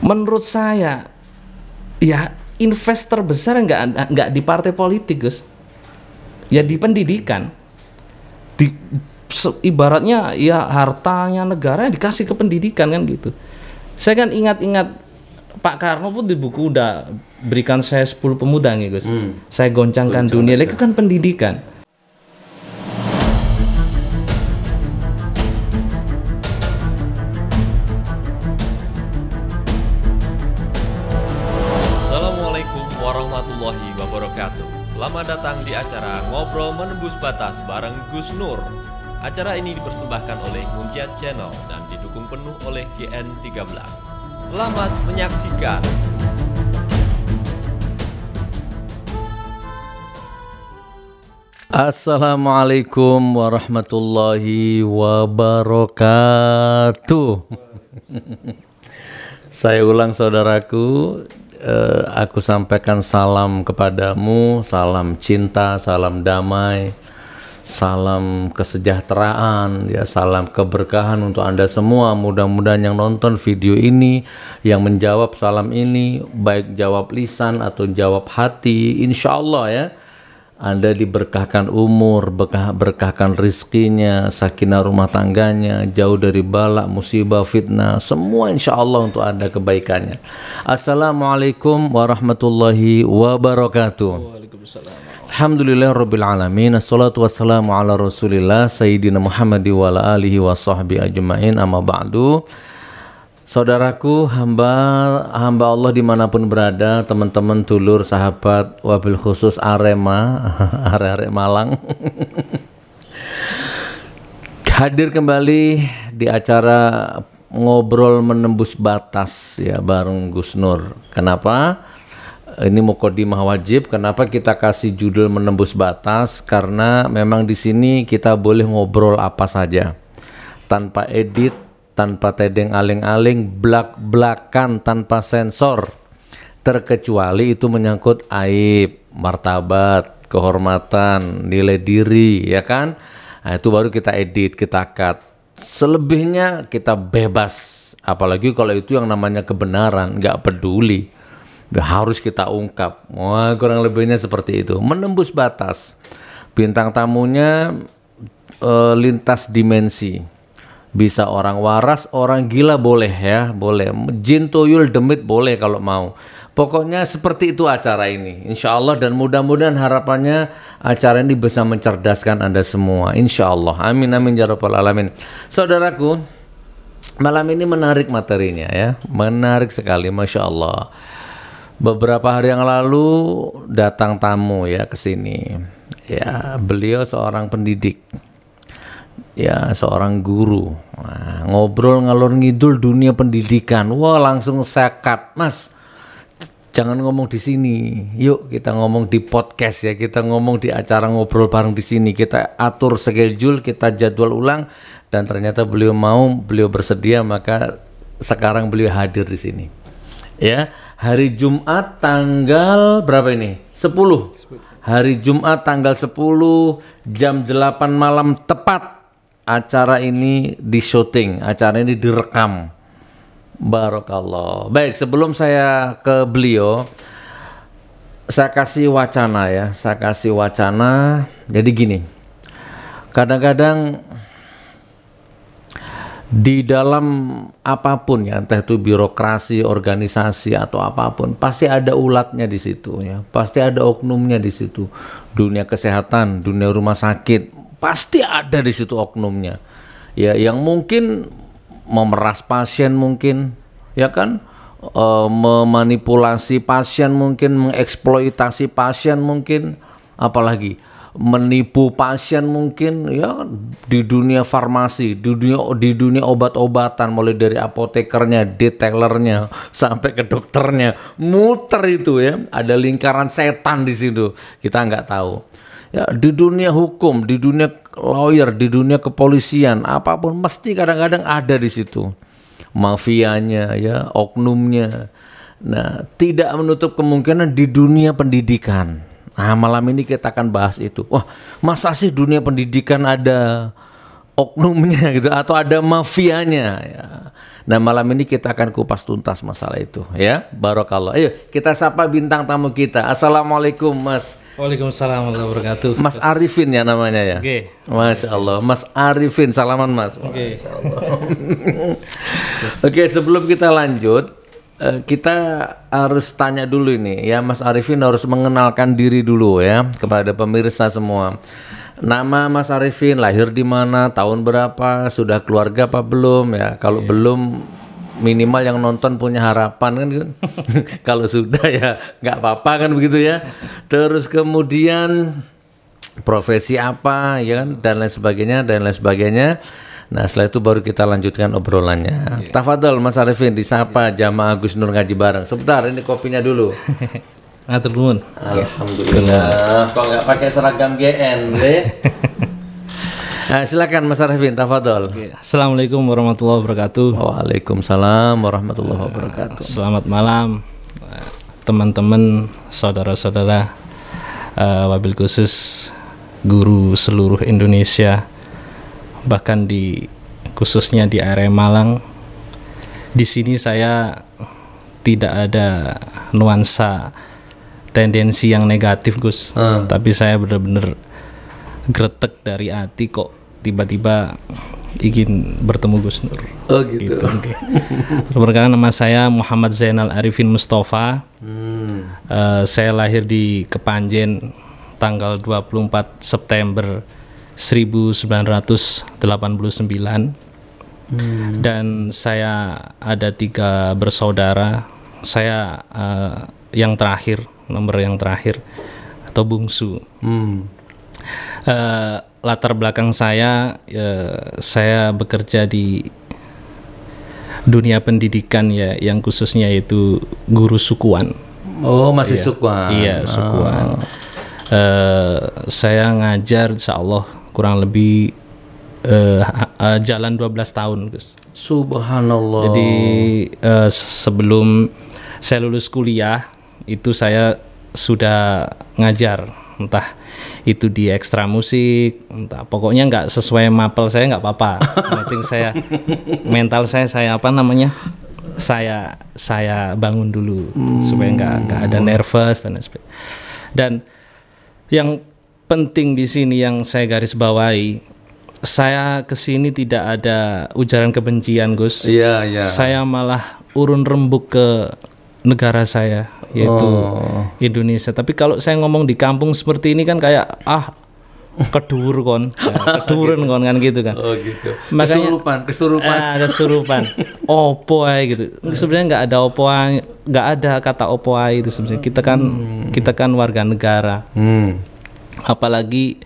Menurut saya, ya investor besar nggak di partai politik, Gus. Ya di pendidikan. Ibaratnya ya hartanya negara dikasih ke pendidikan kan gitu. Saya kan ingat-ingat Pak Karno pun di buku udah berikan saya 10 pemuda nih, Gus. Saya goncangkan dunia, itu kan pendidikan. Assalamualaikum warahmatullahi wabarakatuh. Selamat datang di acara Ngobrol Menembus Batas bareng Gus Nur. Acara ini dipersembahkan oleh Munjiat Channel dan didukung penuh oleh GN13. Selamat menyaksikan. Assalamualaikum warahmatullahi wabarakatuh. Saya ulang saudaraku, aku sampaikan salam kepadamu, salam cinta, salam damai, salam kesejahteraan, ya, salam keberkahan untuk Anda semua. Mudah-mudahan yang nonton video ini, yang menjawab salam ini, baik jawab lisan atau jawab hati, insya Allah ya, Anda diberkahkan umur, berkahkan rizkinya, sakinah rumah tangganya, jauh dari balak, musibah, fitnah, semua insya Allah untuk Anda kebaikannya. Assalamualaikum warahmatullahi wabarakatuh. Alhamdulillah Rabbil Alamin. Assalatu wassalamu ala rasulillah Sayyidina Muhammad wa ala alihi wa sahbihi ajma'in, amma ba'du. Saudaraku, hamba Allah dimanapun berada, teman-teman, dulur, sahabat, wabil khusus Arema, arek-arek Malang. Hadir kembali di acara Ngobrol Menembus Batas ya bareng Gus Nur. Kenapa? Ini mukadimah wajib. Kenapa kita kasih judul Menembus Batas? Karena memang di sini kita boleh ngobrol apa saja, tanpa edit, tanpa tedeng aling-aling, blak-blakan, tanpa sensor, terkecuali itu menyangkut aib, martabat, kehormatan, nilai diri, ya kan? Nah, itu baru kita edit, kita cut. Selebihnya kita bebas, apalagi kalau itu yang namanya kebenaran, nggak peduli, harus kita ungkap. Wah, kurang lebihnya seperti itu. Menembus batas. Bintang tamunya lintas dimensi. Bisa orang waras, orang gila boleh ya, boleh. Jin, tuyul, demit boleh kalau mau. Pokoknya seperti itu acara ini, insya Allah. Dan mudah-mudahan harapannya acara ini bisa mencerdaskan Anda semua, insya Allah. Amin, amin, ya rabbal alamin. Saudaraku, malam ini menarik materinya ya, menarik sekali, Masya Allah. Beberapa hari yang lalu datang tamu ya ke sini. Ya, beliau seorang pendidik. Ya, seorang guru. Nah, ngobrol ngalor ngidul dunia pendidikan. Wah, langsung saya cut, Mas. Jangan ngomong di sini. Yuk kita ngomong di podcast ya. Kita ngomong di acara ngobrol bareng di sini. Kita atur schedule, kita jadwal ulang, dan ternyata beliau mau, beliau bersedia, maka sekarang beliau hadir di sini. Ya, hari Jumat tanggal berapa ini? 10. Hari Jumat tanggal 10 jam 8 malam tepat. Acara ini di syuting, acara ini direkam. Barakallah. Baik, sebelum saya ke beliau, saya kasih wacana ya. Saya kasih wacana. Jadi gini, kadang-kadang di dalam apapun ya, entah itu birokrasi, organisasi atau apapun, pasti ada ulatnya di situ ya. Pasti ada oknumnya di situ. Dunia kesehatan, dunia rumah sakit, pasti ada di situ oknumnya, ya, yang mungkin memeras pasien mungkin, ya kan, memanipulasi pasien mungkin, mengeksploitasi pasien mungkin, apalagi menipu pasien mungkin, ya, di dunia farmasi, di dunia obat-obatan, mulai dari apotekernya, detailernya, sampai ke dokternya, muter itu ya, ada lingkaran setan di situ, kita nggak tahu. Ya, di dunia hukum, di dunia lawyer, di dunia kepolisian, apapun mesti kadang-kadang ada di situ mafianya, ya, oknumnya. Nah, tidak menutup kemungkinan di dunia pendidikan. Nah, malam ini kita akan bahas itu. Wah, masa sih dunia pendidikan ada oknumnya gitu atau ada mafianya ya. Nah malam ini kita akan kupas tuntas masalah itu ya. Barakallah. Ayo kita sapa bintang tamu kita. Assalamualaikum Mas. Waalaikumsalam warahmatullahi wabarakatuh. Mas Arifin ya namanya ya. Oke. Masya Allah. Mas Arifin, salaman Mas. Oke. Oke, sebelum kita lanjut, kita harus tanya dulu ini ya. Mas Arifin harus mengenalkan diri dulu ya kepada pemirsa semua. Nama Mas Arifin, lahir di mana, tahun berapa, sudah keluarga apa belum ya? Kalau belum, minimal yang nonton punya harapan kan? Kalau sudah ya nggak apa-apa kan begitu ya. Terus kemudian profesi apa ya kan, dan lain sebagainya dan lain sebagainya. Nah setelah itu baru kita lanjutkan obrolannya. Tafadhol Mas Arifin, disapa jamaah Gus Nur ngaji bareng. Sebentar, ini kopinya dulu. Matur nuwun. Alhamdulillah. Kok nggak pakai seragam GN, Nah, silakan Mas Arifin, tafadhol. Assalamualaikum warahmatullahi wabarakatuh. Waalaikumsalam warahmatullahi wabarakatuh. Selamat malam teman-teman, saudara-saudara, wabil khusus guru seluruh Indonesia, bahkan khususnya di area Malang. Di sini saya tidak ada nuansa tendensi yang negatif Gus, tapi saya benar-benar gretek dari hati kok tiba-tiba ingin bertemu Gus Nur. Oh gitu. Okay. Perkenalkan, nama saya Muhammad Zainal Arifin Mustafa. Saya lahir di Kepanjen tanggal 24 September 1989. Dan saya ada 3 bersaudara. Saya yang terakhir, nomor yang terakhir atau bungsu. Latar belakang saya bekerja di dunia pendidikan ya, yang khususnya itu guru sukuan. Oh masih sukuan? Iya sukuan. Saya ngajar insya Allah kurang lebih jalan 12 tahun Gus. Subhanallah. Jadi sebelum saya lulus kuliah itu saya sudah ngajar, entah itu di ekstra musik, entah pokoknya nggak sesuai mapel saya nggak apa-apa. Penting saya mental saya saya bangun dulu supaya nggak ada nervous dan sebagainya. Dan yang penting di sini yang saya garis bawahi, saya kesini tidak ada ujaran kebencian Gus. Iya, iya. Saya malah urun rembuk ke negara saya, yaitu Indonesia. Tapi kalau saya ngomong di kampung seperti ini kan kayak kedur kon, keduren kon kan gitu kan. Oh gitu. Makanya, kesurupan. Opo ae gitu. Sebenarnya nggak ada opo ae, nggak ada kata opo ae itu sebenarnya. Kita kan warga negara. Apalagi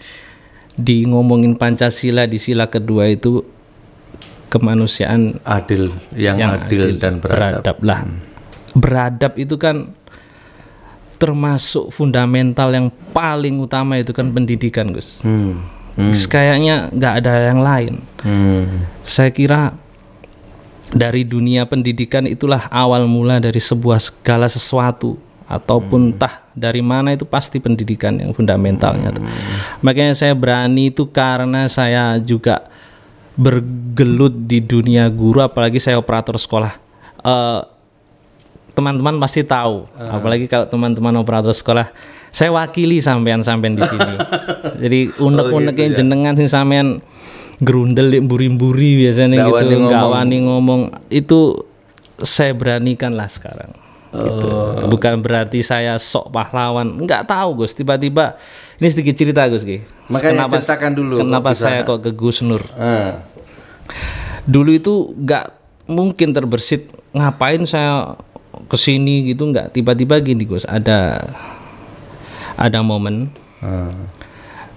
di ngomongin Pancasila di sila kedua itu kemanusiaan adil, yang adil dan beradab lah. Beradab itu kan termasuk fundamental yang paling utama, itu kan pendidikan Gus. Kayaknya nggak ada yang lain. Saya kira dari dunia pendidikan itulah awal mula dari sebuah segala sesuatu, ataupun entah dari mana itu pasti pendidikan yang fundamentalnya. Makanya saya berani itu karena saya juga bergelut di dunia guru, apalagi saya operator sekolah. Teman-teman pasti tahu, apalagi kalau teman-teman operator sekolah, saya wakili sampean-sampean di sini. Jadi unek-uneknya jenengan sing sampean gerundel mburi-mburi biasanya gitu, nggak wani ngomong, itu saya beranikan lah sekarang. Gitu. Bukan berarti saya sok pahlawan, nggak tahu Gus. Tiba-tiba ini sedikit cerita Gus, makanya ceritakan dulu. Kenapa saya kok ke Gus Nur? Dulu itu nggak mungkin terbersit ngapain saya kesini gitu, nggak. Tiba-tiba gini Gus, ada momen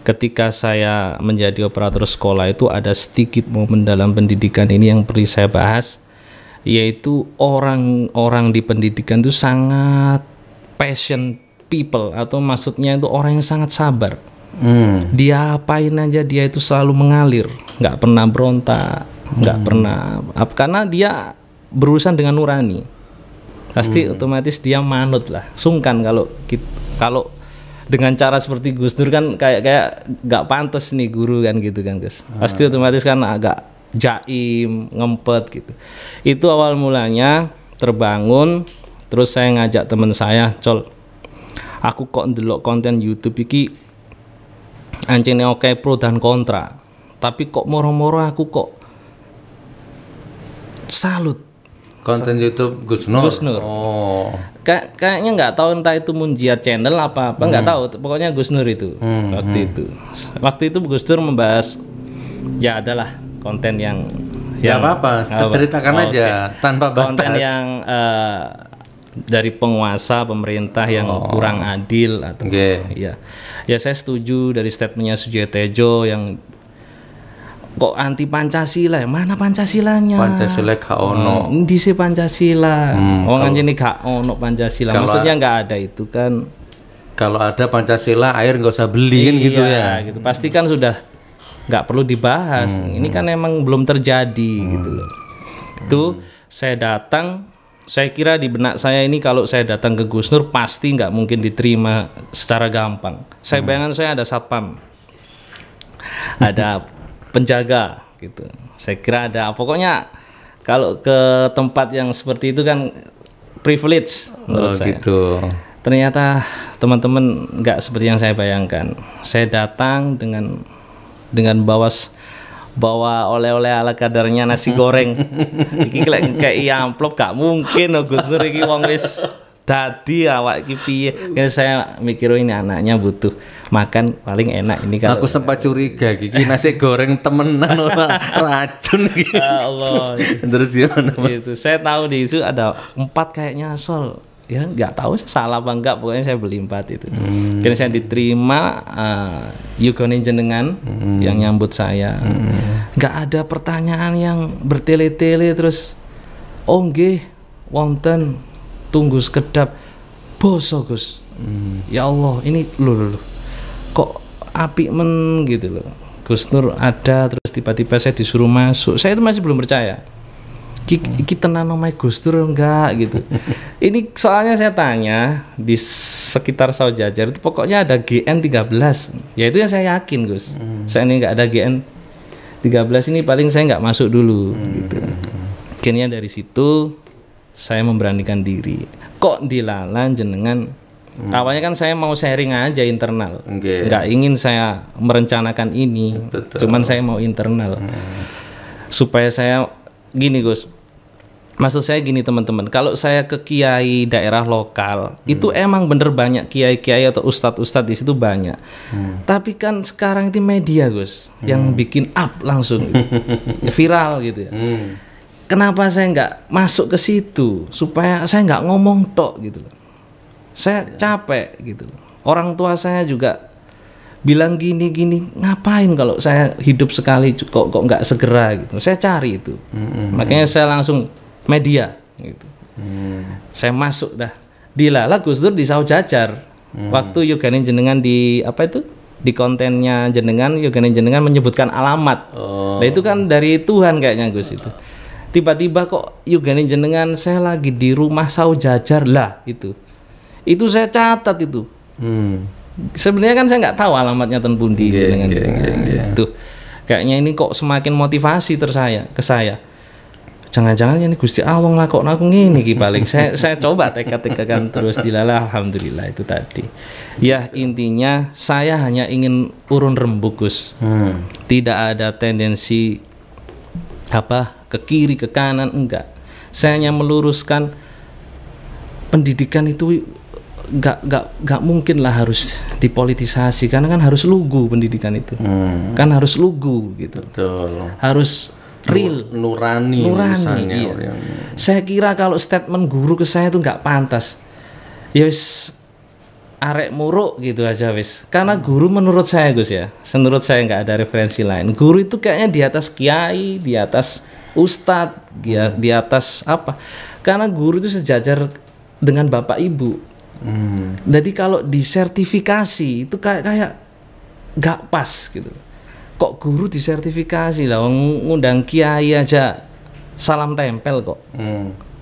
ketika saya menjadi operator sekolah itu ada sedikit momen dalam pendidikan ini yang perlu saya bahas, yaitu orang-orang di pendidikan itu sangat passion people, atau maksudnya itu orang yang sangat sabar. Dia apain aja dia itu selalu mengalir, nggak pernah berontak, nggak pernah karena dia berurusan dengan nurani. Pasti otomatis dia manut lah, sungkan kalau dengan cara seperti Gus Dur kan kayak nggak pantas nih guru kan gitu kan Gus. Pasti otomatis kan agak jaim, ngempet gitu. Itu awal mulanya terbangun. Terus saya ngajak teman saya, Col, aku kok ndelok konten YouTube iki ancene oke pro dan kontra. Tapi kok moro-moro aku kok salut Konten YouTube Gus Nur. Gus Nur. Oh. Kayaknya nggak tahu entah itu Munjiat channel apa nggak tahu. Pokoknya Gus Nur itu waktu itu Gus Nur membahas ya adalah konten yang apa-apa, ceritakan aja tanpa batas. Konten yang dari penguasa pemerintah yang kurang adil atau ya saya setuju dari statementnya Sujiwo Tejo yang kok anti Pancasila, mana Pancasilanya? Pancasila gak ono. Di Pancasila. Wong anjene gak ono Pancasila. Maksudnya nggak ada itu kan. Kalau ada Pancasila air nggak usah beli kan gitu ya. Gitu. Pasti kan sudah nggak perlu dibahas. Ini kan emang belum terjadi gitu loh. Itu saya datang, saya kira di benak saya ini kalau saya datang ke Gus Nur pasti nggak mungkin diterima secara gampang. Saya bayangan saya ada satpam, ada penjaga gitu. Saya kira ada, pokoknya kalau ke tempat yang seperti itu kan privilege menurut saya. Gitu. Ternyata teman-teman nggak seperti yang saya bayangkan. Saya datang dengan bawa oleh-oleh ala kadarnya nasi goreng. Iki kayak amplop gak mungkin Gus Dur iki wong wis dadi awak iki piye. Saya mikir ini anaknya butuh makan paling enak ini kalau. Aku sempat curiga iki nasi goreng temenan racun iki. Ya Allah. Terus gimana Mas? Gitu. Saya tahu di itu ada 4 kayaknya Sol. Ya nggak tahu salah apa enggak, pokoknya saya beli 4 itu. Kira saya diterima Yugone jenengan yang nyambut saya. Nggak ada pertanyaan yang bertele-tele terus nggih wonten tunggu sekedap boso Gus. Ya Allah, ini loh kok apik men gitu loh. Gus Nur ada terus tiba-tiba saya disuruh masuk. Saya itu masih belum percaya. Iki tenan omahe Gus Dur enggak gitu. Ini soalnya saya tanya di sekitar Saujajar itu pokoknya ada GN 13. Ya itu yang saya yakin Gus. Saya ini enggak ada GN 13 ini paling saya enggak masuk dulu gitu. Akhirnya dari situ saya memberanikan diri. Kok dilalan jenengan? Awalnya kan saya mau sharing aja internal. Enggak ingin saya merencanakan ini. Cuman saya mau internal. Supaya saya gini Gus. Maksud saya gini teman-teman, kalau saya ke kiai daerah lokal, itu emang bener banyak kiai-kiai atau ustadz-ustadz di situ banyak. Tapi kan sekarang itu media Gus, yang bikin up langsung, gitu. Viral gitu ya. Kenapa saya nggak masuk ke situ, supaya saya nggak ngomong tok gitu loh. Saya capek gitu loh. Orang tua saya juga bilang gini-gini, ngapain kalau saya hidup sekali kok nggak segera gitu. Saya cari itu, makanya saya langsung media gitu. Saya masuk dah. Dilala Gus Dur di Saujajar. Waktu Yugane jenengan di apa itu? Di kontennya jenengan, Yugane jenengan menyebutkan alamat. Nah itu kan dari Tuhan kayaknya Gus itu. Tiba-tiba kok Yugane jenengan saya lagi di rumah Saujajar lah itu. Itu saya catat itu. Sebenarnya kan saya nggak tahu alamatnya ten pundi dengan itu. Kayaknya ini kok semakin motivasi ke saya. Jangan-jangan ini Gusti Awang lah kok aku ngene iki paling saya coba tekad-tekadan terus dilala alhamdulillah itu tadi. Ya intinya saya hanya ingin urun rembuk Gus. Tidak ada tendensi ke kiri ke kanan enggak. Saya hanya meluruskan pendidikan itu nggak mungkin lah harus dipolitisasi karena kan harus lugu pendidikan itu. Kan harus lugu gitu. Betul. Harus real, nurani iya. Saya kira kalau statement guru ke saya itu nggak pantas. Ya wis arek muruk gitu aja wis. Karena guru menurut saya Gus ya, menurut saya nggak ada referensi lain. Guru itu kayaknya di atas kiai, di atas ustadz, di atas apa? Karena guru itu sejajar dengan bapak ibu. Jadi kalau disertifikasi itu kayak nggak pas gitu. Kok guru disertifikasi lah, ngundang kiai aja salam tempel kok.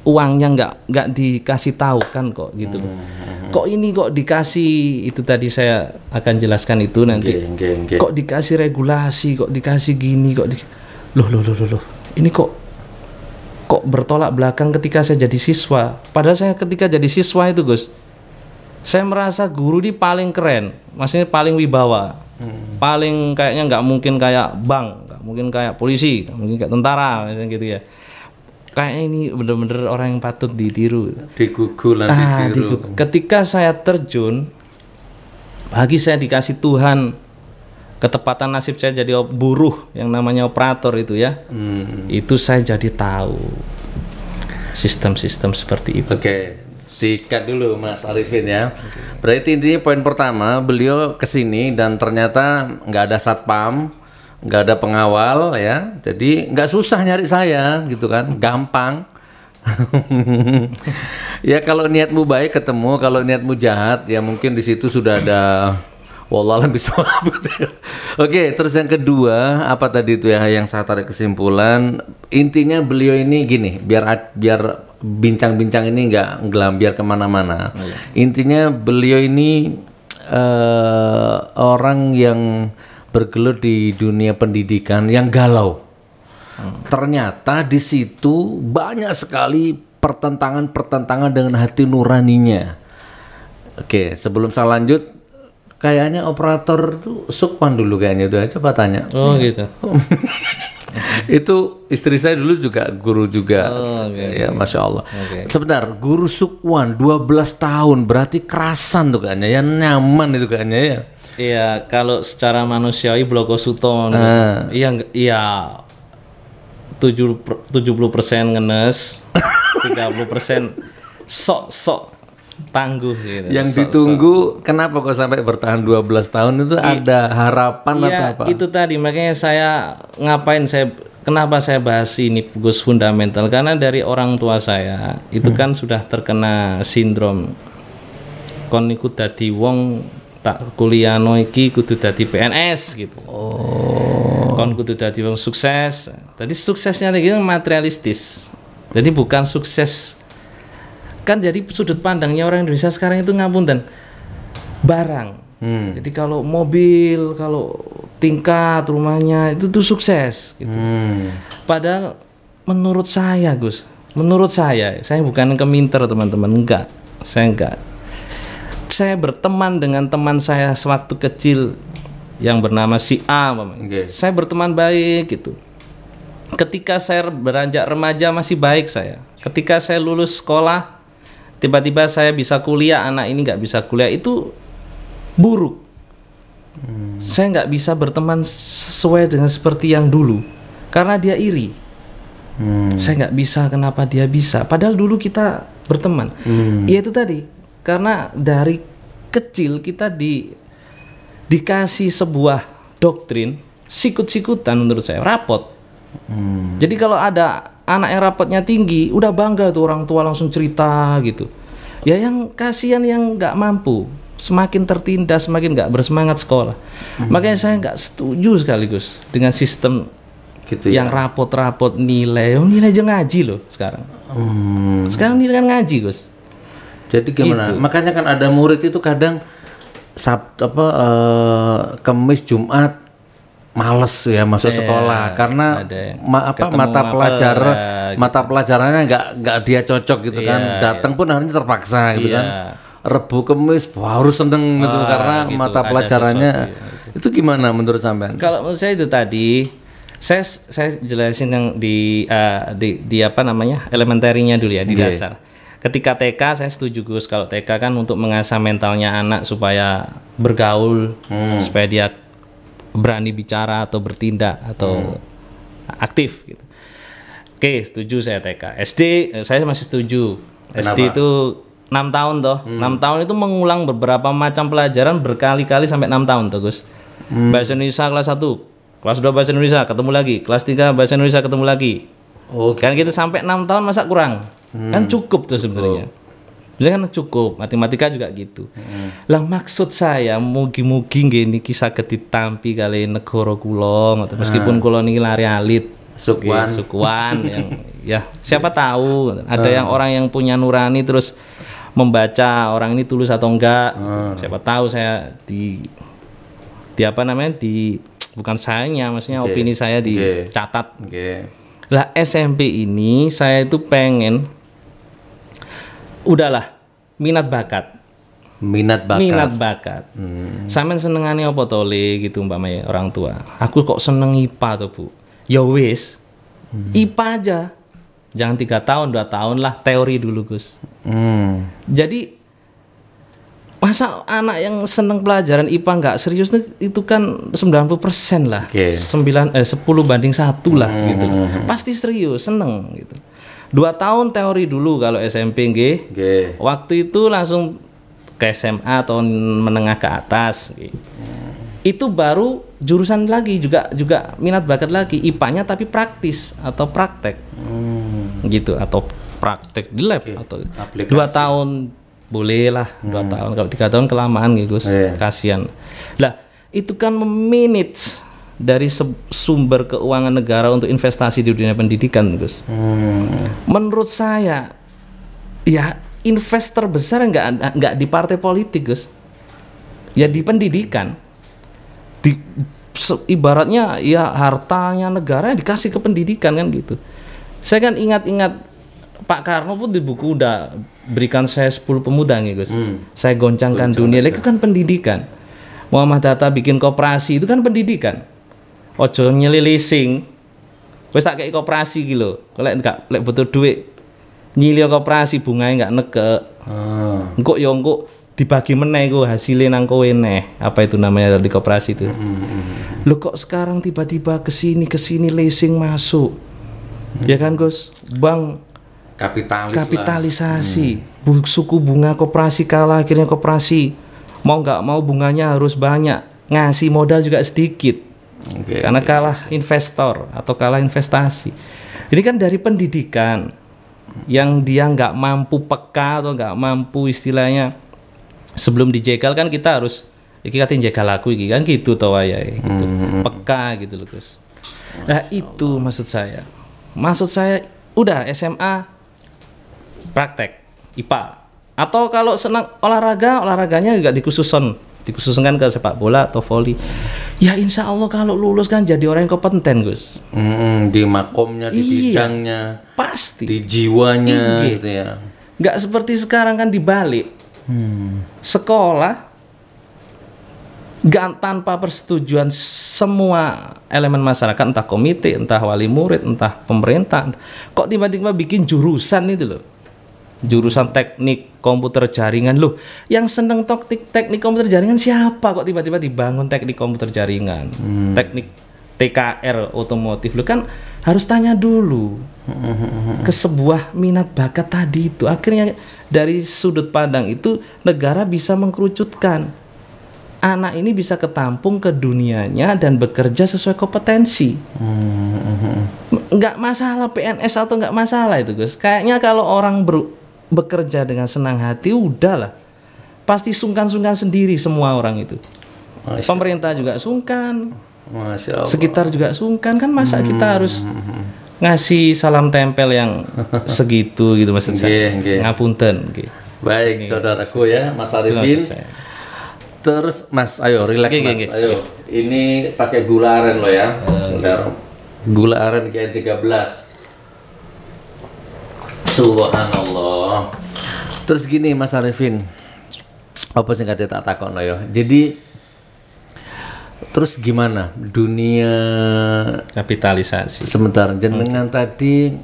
uangnya nggak dikasih tahu kan kok gitu. Kok ini kok dikasih, itu tadi saya akan jelaskan itu nanti. Kok dikasih regulasi, kok dikasih gini, loh. Ini kok bertolak belakang ketika saya jadi siswa. Padahal saya ketika jadi siswa itu Gus, saya merasa guru ini paling keren, maksudnya paling wibawa, paling kayaknya nggak mungkin kayak bank, nggak mungkin kayak polisi, nggak mungkin kayak tentara, misalnya gitu ya. Kayaknya ini bener-bener orang yang patut ditiru. Ditiru. Ketika saya terjun, bagi saya dikasih Tuhan ketepatan nasib saya jadi buruh yang namanya operator itu ya. Itu saya jadi tahu sistem-sistem seperti itu. Oke, dikat dulu Mas Arifin ya. Berarti intinya poin pertama, beliau kesini dan ternyata nggak ada satpam, nggak ada pengawal ya, jadi nggak susah nyari saya gitu kan, gampang. Ya kalau niatmu baik ketemu, kalau niatmu jahat ya mungkin di situ sudah ada wallahualam bisawab. Oke, terus yang kedua apa tadi itu ya yang saya tarik kesimpulan, intinya beliau ini gini, biar bincang-bincang ini nggak ngelambiar kemana-mana. Intinya beliau ini orang yang bergelut di dunia pendidikan yang galau. Ternyata di situ banyak sekali pertentangan dengan hati nuraninya. Oke, sebelum saya lanjut, kayaknya operator tuh Sukwan dulu kayaknya itu, coba tanya. Oh gitu. Itu istri saya dulu juga guru juga. Ya Masya Allah. Sebentar, guru Sukwan 12 tahun berarti kerasan tuh kayaknya ya, nyaman itu kayaknya ya. Iya, kalau secara manusiawi Bloko Suton, iya 70% ngenes, 30% sok tangguh gitu. Yang ditunggu kenapa kok sampai bertahan 12 tahun itu ada harapan atau apa? Itu tadi makanya kenapa saya bahas ini Gus fundamental, karena dari orang tua saya itu kan sudah terkena sindrom kon iku dadi wong tak kuliahno iki kudu dadi PNS gitu. Kon kudu dadi wong sukses. Tadi suksesnya lagi materialistis. Jadi bukan sukses. Kan jadi sudut pandangnya orang Indonesia sekarang itu ngapunten. Barang. Jadi kalau mobil, kalau tingkat rumahnya itu tuh sukses gitu. Padahal menurut saya Gus, saya bukan keminter teman-teman, enggak. Saya berteman dengan teman saya sewaktu kecil yang bernama si A, saya berteman baik gitu. Ketika saya beranjak remaja masih baik saya. Ketika saya lulus sekolah, tiba-tiba saya bisa kuliah, anak ini nggak bisa kuliah, itu buruk. Saya nggak bisa berteman sesuai dengan seperti yang dulu, karena dia iri. Saya nggak bisa, kenapa dia bisa? Padahal dulu kita berteman. Ya itu tadi. Karena dari kecil kita dikasih sebuah doktrin sikut-sikutan menurut saya, rapot. Jadi kalau ada anak yang rapotnya tinggi, udah bangga tuh orang tua langsung cerita gitu. Ya yang kasihan yang nggak mampu, semakin tertindas, semakin nggak bersemangat sekolah. Makanya saya nggak setuju sekaligus dengan sistem gitu yang rapot-rapot nilai. Nilai aja ngaji loh sekarang. Sekarang nilai kan ngaji Gus. Jadi gimana? Gitu. Makanya kan ada murid itu kadang Kamis Jumat males ya masuk sekolah karena mata pelajarannya nggak dia cocok gitu kan. Datang pun harinya terpaksa gitu kan. Rebu Kamis harus seneng gitu karena gitu, mata pelajarannya itu gimana menurut sampean? Kalau menurut saya itu tadi saya jelasin yang di apa namanya elementerinya dulu ya di dasar. Ketika TK saya setuju Gus, kalau TK kan untuk mengasah mentalnya anak supaya bergaul, supaya dia berani bicara atau bertindak atau aktif gitu. Oke, setuju saya TK. SD saya masih setuju. Kenapa? SD itu 6 tahun toh. 6 tahun itu mengulang beberapa macam pelajaran berkali-kali sampai 6 tahun toh Gus. Bahasa Indonesia kelas 1, kelas 2 bahasa Indonesia ketemu lagi, kelas 3 bahasa Indonesia ketemu lagi. Kan gitu sampai 6 tahun masa kurang? Kan cukup tuh sebenarnya. Sebenarnya kan cukup, matematika juga gitu. Lah maksud saya mugi-mugi nggih niki saged ditampi kali negara kula, meskipun kula niki lari alit Sukwan. Sukwan yang ya siapa tahu ada yang orang yang punya nurani terus membaca orang ini tulus atau enggak. Siapa tahu saya di apa namanya bukan sayanya, maksudnya opini saya dicatat. Lah SMP ini saya itu pengen udahlah minat bakat. Sampean senengane apa to Le gitu umpamanya orang tua. Aku kok seneng IPA tuh Bu. Ya wis. IPA aja. Jangan 3 tahun, 2 tahun lah teori dulu Gus. Jadi masa anak yang seneng pelajaran IPA nggak serius itu kan 90% lah. 10 banding 1 lah gitu. Pasti serius, seneng gitu. 2 tahun teori dulu kalau SMP nggih. Waktu itu langsung ke SMA atau menengah ke atas itu baru jurusan lagi juga minat bakat lagi IPA-nya tapi praktis atau praktek gitu atau praktek di lab atau aplikasi. 2 tahun boleh lah 2 tahun, kalau 3 tahun kelamaan gitu Gus. Kasihan lah, itu kan memanage dari sumber keuangan negara untuk investasi di dunia pendidikan Gus. Menurut saya ya investor besar nggak di partai politik Gus, ya di pendidikan, ibaratnya ya hartanya negara dikasih ke pendidikan kan gitu. Saya kan ingat Pak Karno pun di buku udah berikan saya 10 pemuda nih Gus. Saya goncangkan dunia, itu kan pendidikan. Muhammad Hatta bikin koperasi itu kan pendidikan. Ojo nyelilising, wes tak kayak koperasi gitu. Kalau nggak butuh duit nyilio koperasi bunganya nggak negek. Engkok ya engkok dibagi meneh ku hasilnya nang kowe neh. Apa itu namanya di koperasi itu? Lo kok sekarang tiba-tiba kesini leasing masuk? Ya kan Gus, bank kapitalisasi, suku bunga koperasi kalah, akhirnya koperasi mau nggak mau bunganya harus banyak, ngasih modal juga sedikit. Karena kalah investor atau kalah investasi. Ini kan dari pendidikan yang dia nggak mampu peka atau nggak mampu istilahnya sebelum dijegal kan kita harus iki katin jegal aku iki kan gitu toh ya gitu. Peka gitu loh Gus. Nah itu maksud saya udah SMA praktek IPA atau kalau senang olahraganya juga dikhususkan ke sepak bola atau voli. Ya insya Allah kalau lulus kan jadi orang yang kompeten Gus. Di makomnya, di bidangnya, pasti. Di jiwanya gitu ya. Nggak seperti sekarang kan dibalik. Sekolah nggak tanpa persetujuan semua elemen masyarakat, entah komite, entah wali murid, entah pemerintah. Kok tiba-tiba bikin jurusan itu loh. Jurusan teknik komputer jaringan loh, yang seneng teknik komputer jaringan siapa kok tiba-tiba dibangun teknik komputer jaringan, teknik TKR otomotif lo kan harus tanya dulu ke sebuah minat bakat tadi itu. Akhirnya dari sudut pandang itu negara bisa mengkerucutkan anak ini bisa ketampung ke dunianya dan bekerja sesuai kompetensi. Nggak masalah PNS atau nggak masalah itu Gus. Kayaknya kalau orang bekerja dengan senang hati udahlah pasti sungkan-sungkan sendiri semua orang itu. Pemerintah juga sungkan, sekitar juga sungkan kan, masa kita harus ngasih salam tempel yang segitu gitu maksud saya. Ngapunten. Baik saudaraku ya Mas Arifin. Terus Mas ayo relax Mas. Ayo. Ini pakai gula aren lo ya. Saudara. Gula aren GN13. Subhanallah. Terus gini Mas Arifin, apa sih kata tak takon lo ya. Jadi terus gimana dunia kapitalisasi? Sebentar, jenengan tadi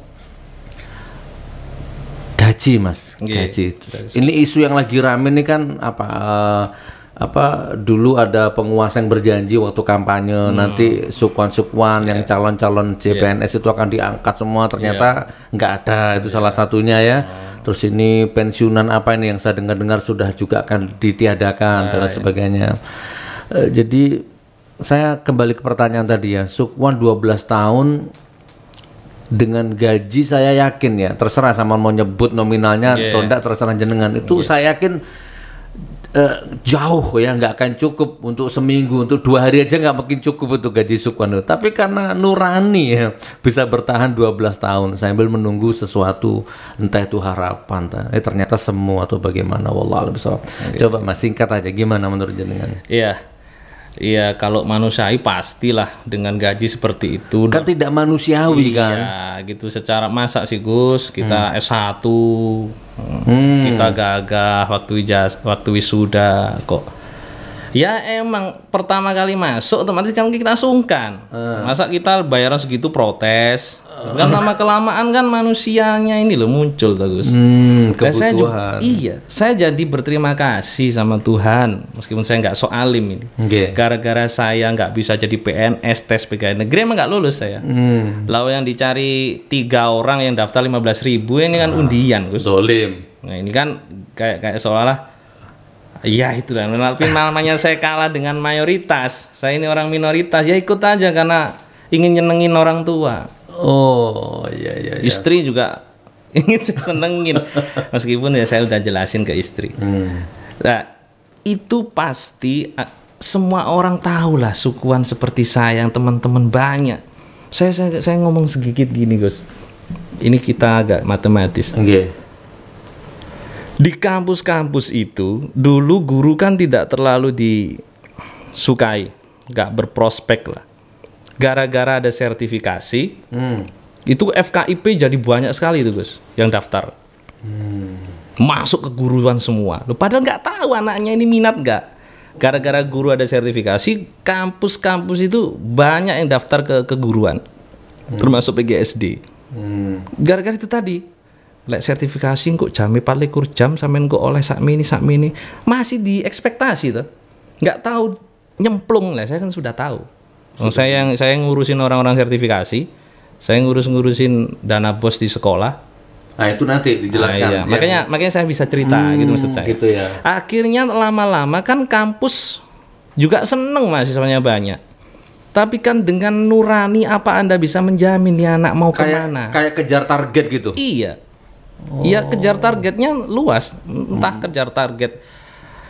gaji Mas, gaji. Ini isu yang lagi rame nih kan apa dulu ada penguasa yang berjanji waktu kampanye nanti sukwan yang calon-calon CPNS itu akan diangkat semua, ternyata nggak ada, itu salah satunya ya. Terus ini pensiunan apa ini yang saya dengar sudah juga akan ditiadakan dan sebagainya. Jadi saya kembali ke pertanyaan tadi ya, Sukwan 12 tahun dengan gaji saya yakin ya, terserah sama mau nyebut nominalnya atau enggak, terserah jenengan itu saya yakin jauh ya, nggak akan cukup untuk seminggu, untuk 2 hari aja nggak mungkin cukup untuk gaji Sukwan. Tapi karena nurani ya, bisa bertahan 12 tahun sambil menunggu sesuatu, entah itu harapan, ternyata semua atau bagaimana, wallahu a'lam bishawab. Coba Mas singkat aja, gimana menurut jenengan? Iya, kalau manusiawi pastilah dengan gaji seperti itu. Kan tidak manusiawi kan? Iya, gitu secara masa sih Gus, kita S1, kita gagah waktu wisuda kok. Ya emang pertama kali masuk otomatis kan kita sungkan. Masa kita bayaran segitu protes. Kan lama kelamaan kan manusianya ini loh muncul Gus. Kebutuhan. Saya jadi berterima kasih sama Tuhan meskipun saya nggak sok alim ini. Gara-gara saya nggak bisa jadi PNS tes pegawai negeri emang nggak lulus saya. Lalu yang dicari 3 orang yang daftar 15.000 ini kan undian Gus. Dolim. Nah ini kan kayak seolah-olah ya itu lah, tapi namanya saya kalah dengan mayoritas. Saya ini orang minoritas, ya ikut aja karena ingin nyenengin orang tua. Oh iya. Istri juga ingin saya senengin, meskipun ya saya udah jelasin ke istri. Nah itu pasti semua orang tahu lah Sukwan seperti saya, yang teman-teman banyak. Saya ngomong sedikit gini Gus. Ini kita agak matematis. Di kampus-kampus itu dulu guru kan tidak terlalu disukai, nggak berprospek lah. Gara-gara ada sertifikasi, itu FKIP jadi banyak sekali itu Gus yang daftar, masuk ke guruan semua. Padahal nggak tahu anaknya ini minat nggak. Gara-gara guru ada sertifikasi, kampus-kampus itu banyak yang daftar ke keguruan, termasuk PGSD. Gara-gara itu tadi. Lek sertifikasi kok jam 24 jam sampean kok oleh sakmini masih diekspektasi tuh. Nggak tahu nyemplung lah, saya kan sudah tahu. Saya ngurusin orang-orang sertifikasi, saya ngurusin dana bos di sekolah. Nah itu nanti dijelaskan. Iya. Makanya saya bisa cerita gitu maksud saya. Gitu ya. Akhirnya lama-lama kan kampus juga seneng mahasiswanya banyak. Tapi kan dengan nurani apa Anda bisa menjamin ya anak mau kemana? Kayak kejar target gitu. Iya. Iya kejar targetnya luas, entah kejar target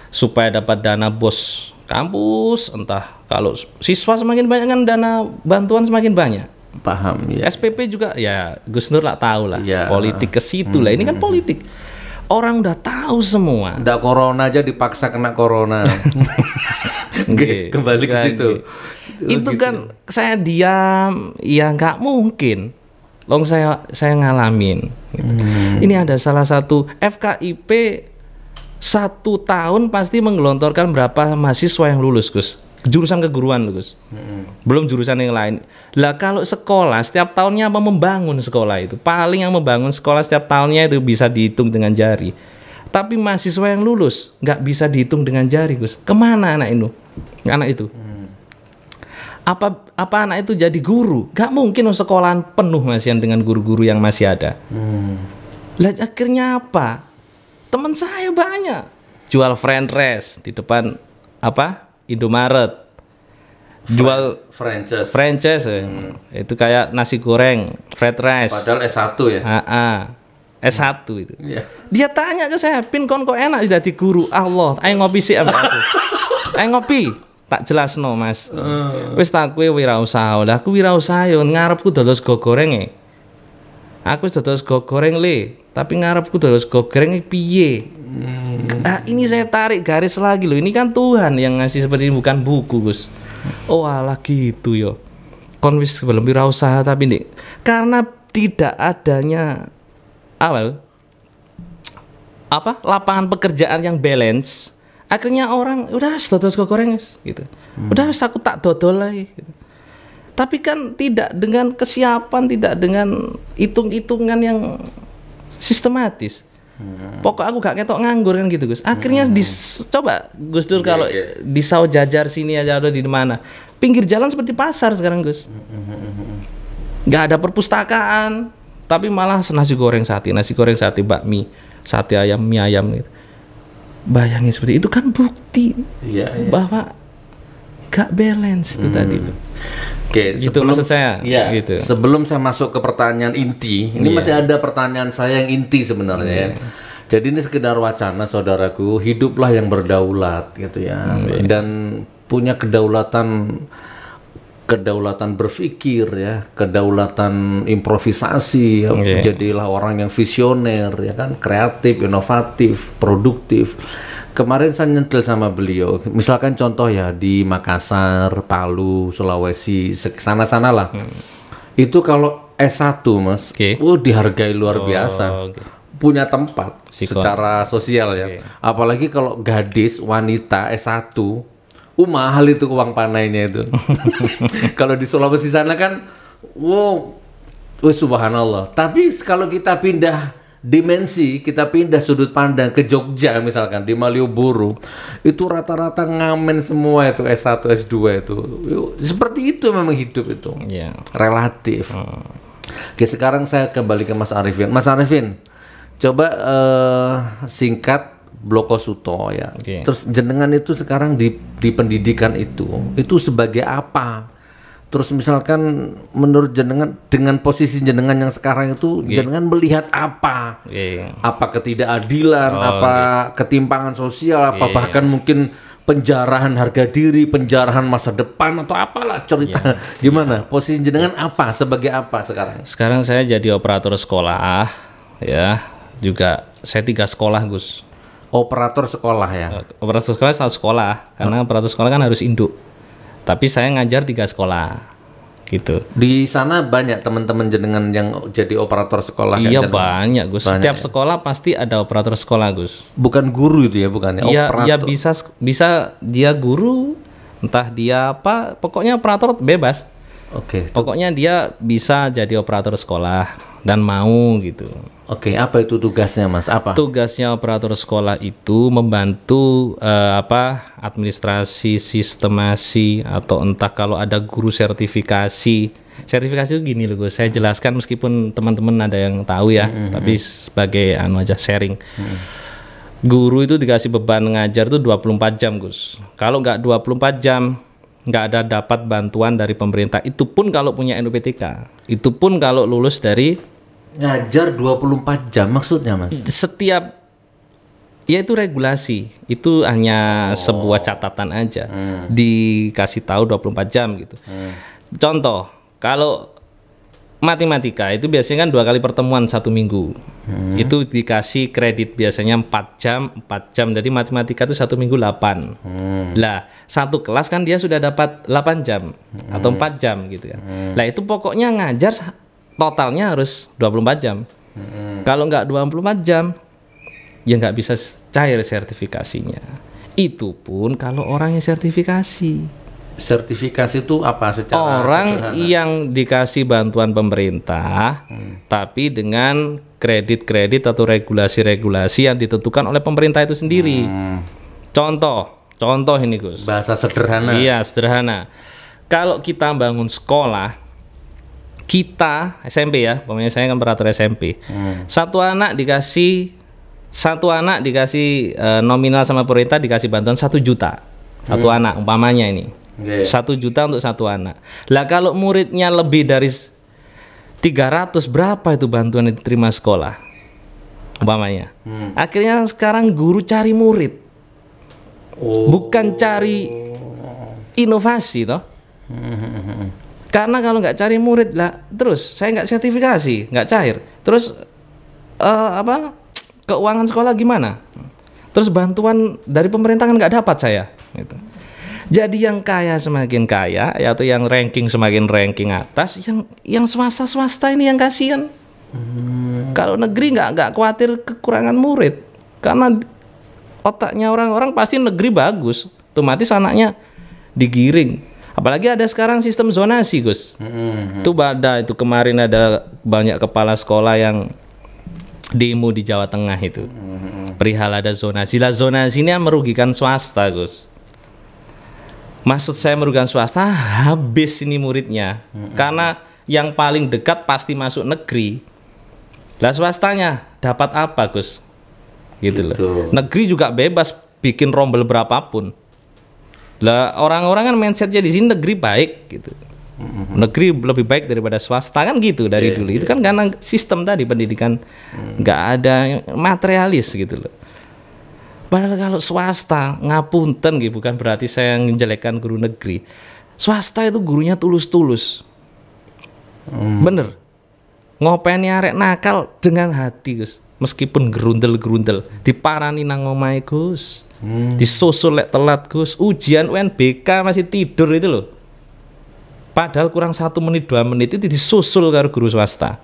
supaya dapat dana bos kampus, entah kalau siswa semakin banyak kan dana bantuan semakin banyak. Paham ya. SPP juga ya Gus Nur lah tahu lah, politik ke situ lah. Ini kan politik. Orang udah tahu semua. Nggak corona aja dipaksa kena corona. Kembali ke situ. Itu gitu. Kan saya diam, ya nggak mungkin. Long saya ngalamin. Gitu. Ini ada salah satu FKIP 1 tahun pasti menggelontorkan berapa mahasiswa yang lulus Gus. Jurusan keguruan Gus. Belum jurusan yang lain. Lah kalau sekolah setiap tahunnya apa membangun sekolah itu? Paling yang membangun sekolah setiap tahunnya itu bisa dihitung dengan jari. Tapi mahasiswa yang lulus nggak bisa dihitung dengan jari Gus. Kemana anak itu? Apa anak itu jadi guru? Gak mungkin sekolahan penuh Masian dengan guru-guru yang masih ada. Lah akhirnya apa? Teman saya banyak jual friend rice di depan Indomaret. Jual franchise itu kayak nasi goreng, fried rice. Padahal S1 ya. S1 itu. Dia tanya ke saya, "Pin kon kok enak jadi guru?" Allah, ayo ngopi sih ambek aku. Ayo ngopi. Tak jelas no Mas. Wis tak kowe wirausaha. Lah aku wirausaha yo ngarepku dados go goreng. Aku wis dados go goreng le, tapi ngarepku dados go goreng piye? Ini saya tarik garis lagi loh. Ini kan Tuhan yang ngasih seperti ini, bukan buku, Gus. Oh alah gitu yo. Kon wis belum wirausaha tapi nih karena tidak adanya lapangan pekerjaan yang balance. Akhirnya orang udah dodol sego goreng gitu. Udah aku tak dodol lagi gitu. Tapi kan tidak dengan kesiapan, tidak dengan hitung-hitungan yang sistematis. Pokok aku gak ketok nganggur kan gitu Gus. Akhirnya coba Gus Dur kalau di Saw Jajar sini aja ada di mana. Pinggir jalan seperti pasar sekarang Gus. Gak ada perpustakaan, tapi malah nasi goreng sate bakmi, sate ayam, mie ayam gitu. Bayangin seperti itu kan bukti bahwa gak balance itu tadi tuh. Oke, gitu maksud saya. Gitu. Sebelum saya masuk ke pertanyaan inti, ini masih ada pertanyaan saya yang inti sebenarnya. Jadi ini sekedar wacana, saudaraku. Hiduplah yang berdaulat gitu ya, dan punya kedaulatan berpikir ya, kedaulatan improvisasi ya. Jadilah orang yang visioner ya kan, kreatif, inovatif, produktif. Kemarin saya nyentil sama beliau, misalkan contoh ya di Makassar, Palu, Sulawesi, sana-sana lah. Itu kalau S1 Mas, dihargai luar biasa. Punya tempat secara sosial ya. Apalagi kalau gadis, wanita S1, mahal itu uang panainya itu. Kalau di Sulawesi sana kan, subhanallah. Tapi kalau kita pindah dimensi, kita pindah sudut pandang ke Jogja misalkan, di Malioboro, itu rata-rata ngamen semua itu S1, S2 itu. Seperti itu memang hidup itu. Relatif. Oke, sekarang saya kembali ke Mas Arifin. Mas Arifin, coba singkat Blokosuto ya. Terus jenengan itu sekarang di pendidikan itu sebagai apa? Terus misalkan menurut jenengan dengan posisi jenengan yang sekarang itu, jenengan melihat apa? Apa ketidakadilan, apa ketimpangan sosial, apa bahkan mungkin penjarahan harga diri, penjarahan masa depan atau apalah cerita. Gimana? Posisi jenengan apa? Sebagai apa sekarang? Sekarang saya jadi operator sekolah ya. Juga saya 3 sekolah, Gus. Operator sekolah ya? Operator sekolah 1 sekolah, karena operator sekolah kan harus induk. Tapi saya ngajar 3 sekolah, gitu. Di sana banyak teman-teman jenengan yang jadi operator sekolah? Iya, banyak, Gus. Setiap sekolah pasti ada operator sekolah, Gus. Bukan guru itu ya, bukan ya? Iya, bisa dia guru, entah dia apa, pokoknya operator bebas. Pokoknya dia bisa jadi operator sekolah dan mau gitu. Apa itu tugasnya, Mas? Apa? Tugasnya operator sekolah itu membantu administrasi, sistemasi, atau entah kalau ada guru sertifikasi. Sertifikasi itu gini loh, Gus. Saya jelaskan meskipun teman-teman ada yang tahu ya, tapi sebagai aja sharing. Guru itu dikasih beban ngajar itu 24 jam, Gus. Kalau nggak 24 jam, nggak ada dapat bantuan dari pemerintah. Itu pun kalau punya NUPTK. Itu pun kalau lulus dari ngajar 24 jam maksudnya, Mas? Setiap, ya itu regulasi. Itu hanya sebuah catatan aja. Dikasih tahu 24 jam gitu. Contoh, kalau matematika itu biasanya kan 2 kali pertemuan 1 minggu. Itu dikasih kredit biasanya 4 jam. Jadi matematika itu 1 minggu 8. Lah, 1 kelas kan dia sudah dapat 8 jam atau 4 jam gitu ya. Lah itu pokoknya ngajar totalnya harus 24 jam. Kalau nggak 24 jam, ya nggak bisa cair sertifikasinya. Itu pun kalau orang yang sertifikasi. Sertifikasi itu apa secara orang sederhana? Yang dikasih bantuan pemerintah, tapi dengan kredit-kredit atau regulasi-regulasi yang ditentukan oleh pemerintah itu sendiri. Contoh ini, Gus. Bahasa sederhana. Iya, sederhana. Kalau kita bangun sekolah, kita SMP ya, pokoknya saya kan operator SMP. Satu anak dikasih nominal sama pemerintah, dikasih bantuan 1 juta. 1 anak umpamanya ini. 1 juta untuk 1 anak. Lah kalau muridnya lebih dari 300, berapa itu bantuan yang diterima sekolah? Umpamanya. Akhirnya sekarang guru cari murid. Bukan cari inovasi toh. Karena kalau nggak cari murid lah, terus saya nggak sertifikasi, nggak cair. Terus keuangan sekolah gimana? Terus bantuan dari pemerintah kan nggak dapat saya. Gitu. Jadi yang kaya semakin kaya, atau yang ranking semakin ranking atas, yang swasta ini yang kasihan. Kalau negeri nggak khawatir kekurangan murid, karena otaknya orang-orang pasti negeri bagus, otomatis anaknya digiring. Apalagi ada sekarang sistem zonasi, Gus. Itu itu kemarin ada banyak kepala sekolah yang demo di Jawa Tengah itu. Perihal ada zonasi. Lah zonasi ini merugikan swasta, Gus. Maksud saya merugikan swasta, habis ini muridnya. Karena yang paling dekat pasti masuk negeri. Lah swastanya dapat apa, Gus? Gitu loh. Negeri juga bebas bikin rombel berapapun. Lah orang-orang kan mindsetnya di sini negeri baik gitu. Negeri lebih baik daripada swasta kan gitu dari dulu. Itu kan karena sistem tadi pendidikan nggak ada materialis gitu loh. Padahal kalau swasta, ngapunten gitu, bukan berarti saya menjelekkan guru negeri. Swasta itu gurunya tulus-tulus. Bener. Ngopeni arek nakal dengan hati, Gus. Meskipun gerundel-gerundel, diparani nang omahe, Gus. Disusul lek telat, Gus. Ujian UNBK masih tidur itu loh. Padahal kurang 1 menit 2 menit itu disusul karo guru swasta.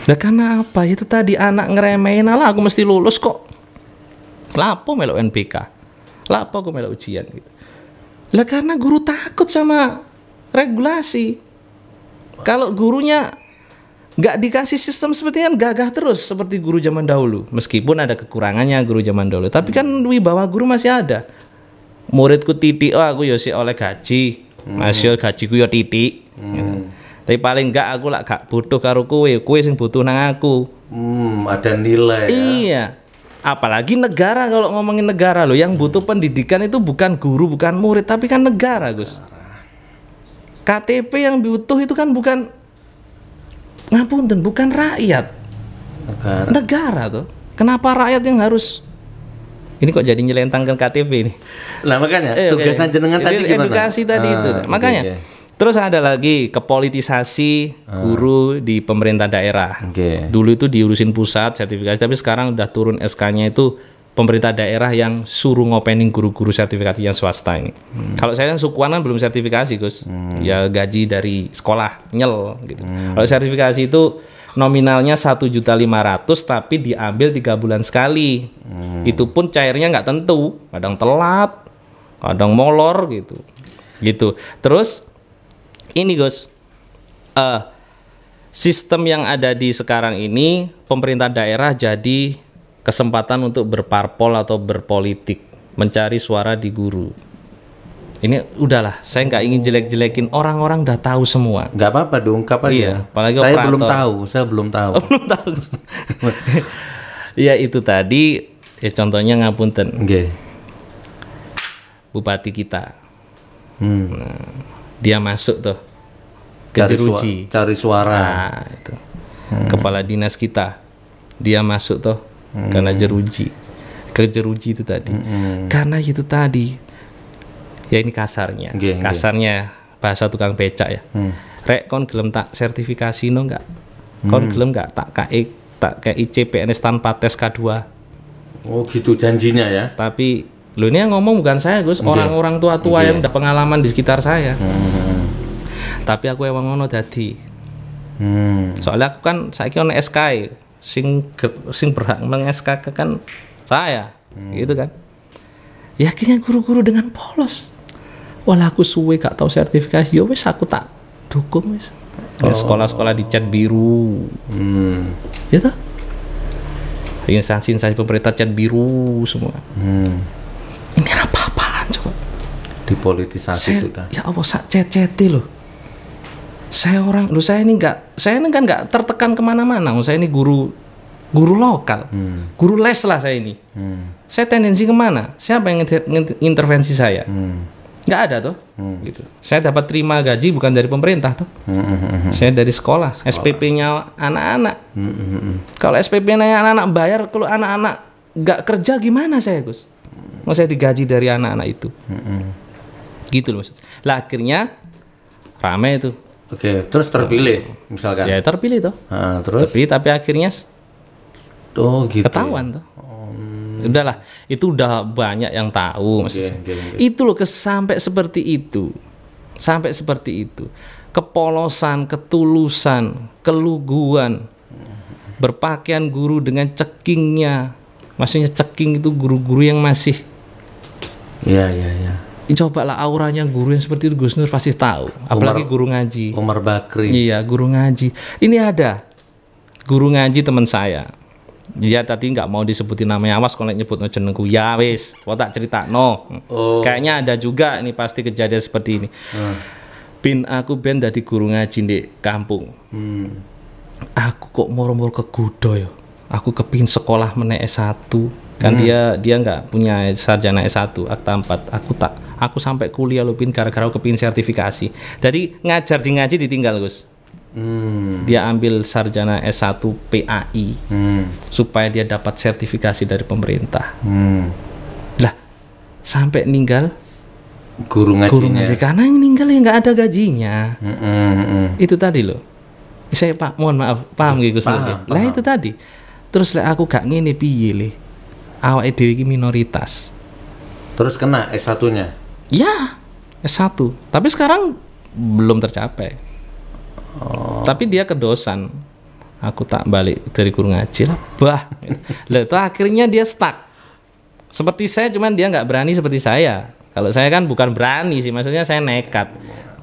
Nah karena apa? Itu tadi anak ngeremehin, "Alah aku mesti lulus kok." Lapo melok UNBK, lapo aku melok ujian gitu. Lah karena guru takut sama regulasi. Kalau gurunya nggak dikasih sistem seperti kan gagah terus seperti guru zaman dahulu. Meskipun ada kekurangannya guru zaman dahulu, tapi kan wibawa guru masih ada. Muridku titik, oh aku yo sik oleh gaji, masih gajiku yo titik. Tapi paling enggak aku lah gak butuh karo kowe sing butuh nang aku. Ada nilai ya. Iya. Apalagi negara, kalau ngomongin negara loh, yang butuh pendidikan itu bukan guru, bukan murid, tapi kan negara, Gus. KTP yang butuh itu kan bukan, ngapunten, bukan rakyat. Negara tuh. Kenapa rakyat yang harus? Ini kok jadi nyelentangkan KTP ini. Lah makanya tugasan jenengan tadi gimana? Edukasi tadi itu. Makanya. Terus ada lagi kepolitisasi guru di pemerintah daerah. Dulu itu diurusin pusat sertifikasi, tapi sekarang udah turun SK-nya itu pemerintah daerah yang suruh ngopening guru-guru sertifikasi yang swasta ini. Kalau saya kan sukuanan belum sertifikasi, Gus. Ya gaji dari sekolah nyel gitu. Kalau sertifikasi itu nominalnya 1.500.000 tapi diambil 3 bulan sekali. Itu pun cairnya nggak tentu, kadang telat, kadang molor gitu. Gitu. Terus ini, Gus, sistem yang ada di sekarang ini, pemerintah daerah jadi kesempatan untuk berparpol atau berpolitik, mencari suara di guru. Ini udahlah, saya nggak ingin jelek-jelekin, orang-orang udah tahu semua. Nggak apa-apa, diungkap aja. Iya, apalagi saya operator. belum tahu. Belum tahu. Ya itu tadi, ya contohnya ngapunten. Bupati kita. Nah, dia masuk tuh ke jeruji, cari suara. Nah, itu. Kepala dinas kita, dia masuk tuh karena jeruji, ke jeruji itu tadi. Karena itu tadi, ya ini kasarnya, kasarnya bahasa tukang becak ya. Rek kon gelem tak sertifikasi no enggak? Kon gelem enggak tak KI CPNS tanpa tes K2? Oh gitu janjinya ya. Tapi lo ini yang ngomong bukan saya, Gus, orang-orang tua-tua yang udah pengalaman di sekitar saya. Tapi aku emang ngono dadi. Soalnya aku kan saiki ono SK sing berhak meng-SK kan saya, gitu kan. Ya akhirnya guru-guru dengan polos. Walah aku suwe gak tahu sertifikasi, ya wis aku tak dukung wis. Sekolah-sekolah dicat biru. Ya toh? Instansi pemerintah cat biru semua. Ini apa-apaan coba? Dipolitisasi sudah. Ya Allah, sak cet-ceti loh. Saya ini kan nggak tertekan kemana-mana. Saya ini guru lokal, guru les lah saya ini. Saya tendensi kemana? Siapa yang intervensi saya? Nggak ada tuh. Gitu. Saya dapat terima gaji bukan dari pemerintah tuh. Saya dari sekolah. SPP-nya anak-anak. Kalau SPP-nya anak-anak bayar, kalau anak-anak nggak kerja gimana saya, Gus? Mau saya digaji dari anak-anak itu. Gitu loh maksudnya. Lah akhirnya rame itu. Oke, terus terpilih misalkan. Ya terpilih tuh. Terpilih tapi akhirnya gitu. Ketahuan tuh. Udahlah, itu udah banyak yang tahu maksudnya. Itu loh sampai seperti itu. Sampai seperti itu. Kepolosan, ketulusan, keluguan. Berpakaian guru dengan cekingnya. Maksudnya ceking itu guru-guru yang masih. Iya. Cobalah auranya guru yang seperti itu, Gus Nur pasti tahu. Apalagi guru ngaji. Umar Bakri. Iya, guru ngaji. Ini ada guru ngaji teman saya. Dia tadi nggak mau disebutin namanya, awas kalau nyebut jenengku. Ya wis, kok tak cerita no. Kayaknya ada juga ini pasti kejadian seperti ini. Aku dadi guru ngaji di kampung. Aku kok moro-moro kegudo ya. Aku kepingin sekolah meneh S1. Kan dia nggak punya sarjana S1, akta 4. Aku sampai kuliah loh Pin, gara-gara aku kepingin sertifikasi. Jadi ngajar di ngaji ditinggal Gus. Dia ambil sarjana S1 PAI supaya dia dapat sertifikasi dari pemerintah. Lah sampai ninggal Guru ngajinya. karena yang ninggal ya nggak ada gajinya. Itu tadi loh. Saya Pak, mohon maaf, paham gitu Gus. Lah itu tadi. Terus lah aku gak ngene piye le. Awake dhewe iki minoritas. Terus kena S1-nya. Ya, S1. Tapi sekarang belum tercapai. Tapi dia kedosan. Aku tak balik dari guru ngaji lah. Bah. Lah itu akhirnya dia stuck. Seperti saya, cuman dia nggak berani seperti saya. Kalau saya kan bukan berani sih, maksudnya saya nekat,